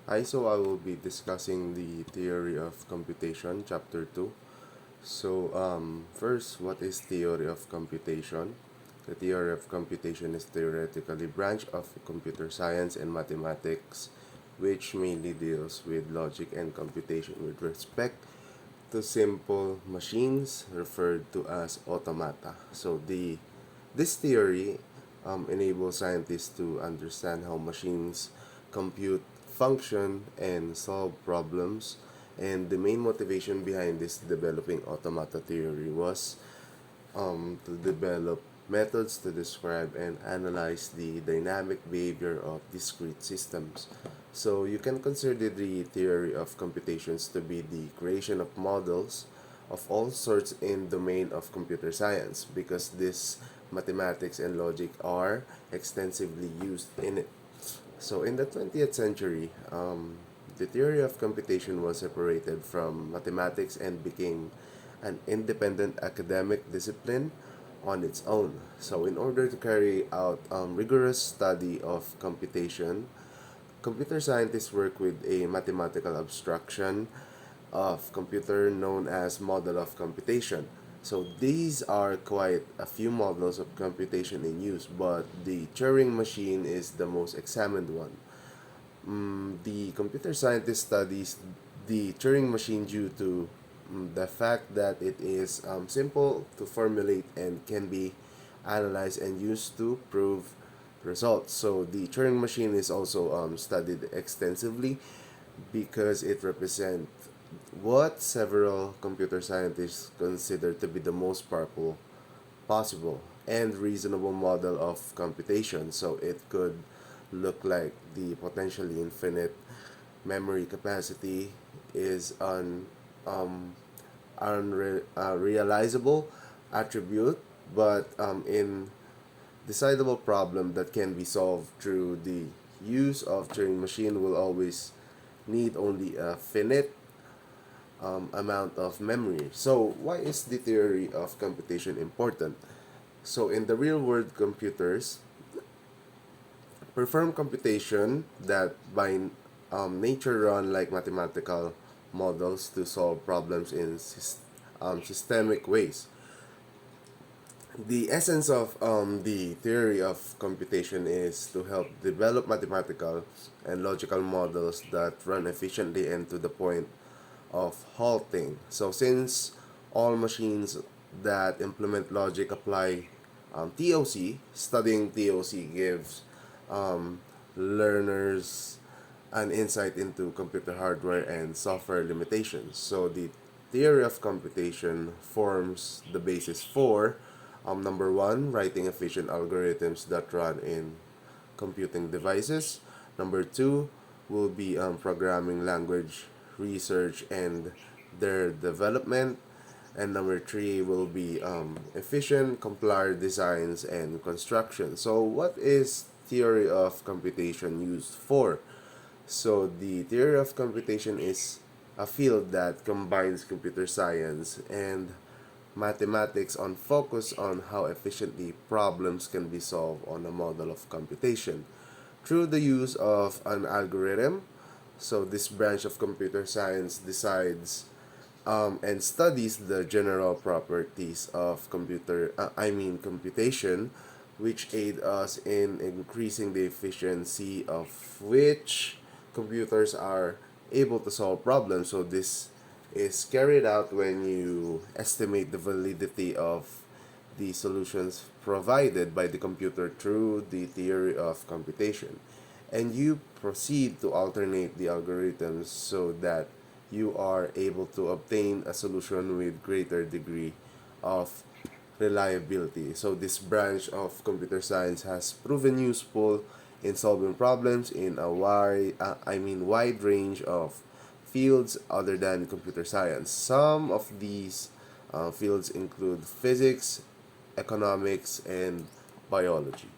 So I will be discussing the theory of computation, chapter 2. First, what is theory of computation? The theory of computation is theoretically branch of computer science and mathematics, which mainly deals with logic and computation with respect to simple machines referred to as automata. This theory enables scientists to understand how machines compute, function, and solve problems. And the main motivation behind this developing automata theory was to develop methods to describe and analyze the dynamic behavior of discrete systems. So you can consider the theory of computations to be the creation of models of all sorts in domain of computer science because this mathematics and logic are extensively used in it. So in the 20th century, the theory of computation was separated from mathematics and became an independent academic discipline on its own. So in order to carry out rigorous study of computation, computer scientists work with a mathematical abstraction of computer known as model of computation. So these are quite a few models of computation in use, but the Turing machine is the most examined one. The computer scientist studies the Turing machine due to the fact that it is simple to formulate and can be analyzed and used to prove results. So the Turing machine is also studied extensively because it represents what several computer scientists consider to be the most powerful possible and reasonable model of computation. So it could look like the potentially infinite memory capacity is an unrealizable attribute, but in decidable problem that can be solved through the use of Turing machine will always need only a finite amount of memory. So why is the theory of computation important? So in the real world, computers perform computation that by nature run like mathematical models to solve problems in systemic ways. The essence of the theory of computation is to help develop mathematical and logical models that run efficiently and to the point of halting. So since all machines that implement logic apply TOC, studying TOC gives um, learners an insight into computer hardware and software limitations. So the theory of computation forms the basis for number one, writing efficient algorithms that run in computing devices. Number two will be programming language research and their development. And number three will be efficient compiler designs and construction. So what is theory of computation used for? So the theory of computation is a field that combines computer science and mathematics on focus on how efficiently problems can be solved on a model of computation through the use of an algorithm. So this branch of computer science decides and studies the general properties of computation, which aid us in increasing the efficiency of which computers are able to solve problems. So this is carried out when you estimate the validity of the solutions provided by the computer through the theory of computation. And you proceed to alternate the algorithms so that you are able to obtain a solution with greater degree of reliability. So this branch of computer science has proven useful in solving problems in a wide range of fields other than computer science. Some of these fields include physics, economics, and biology.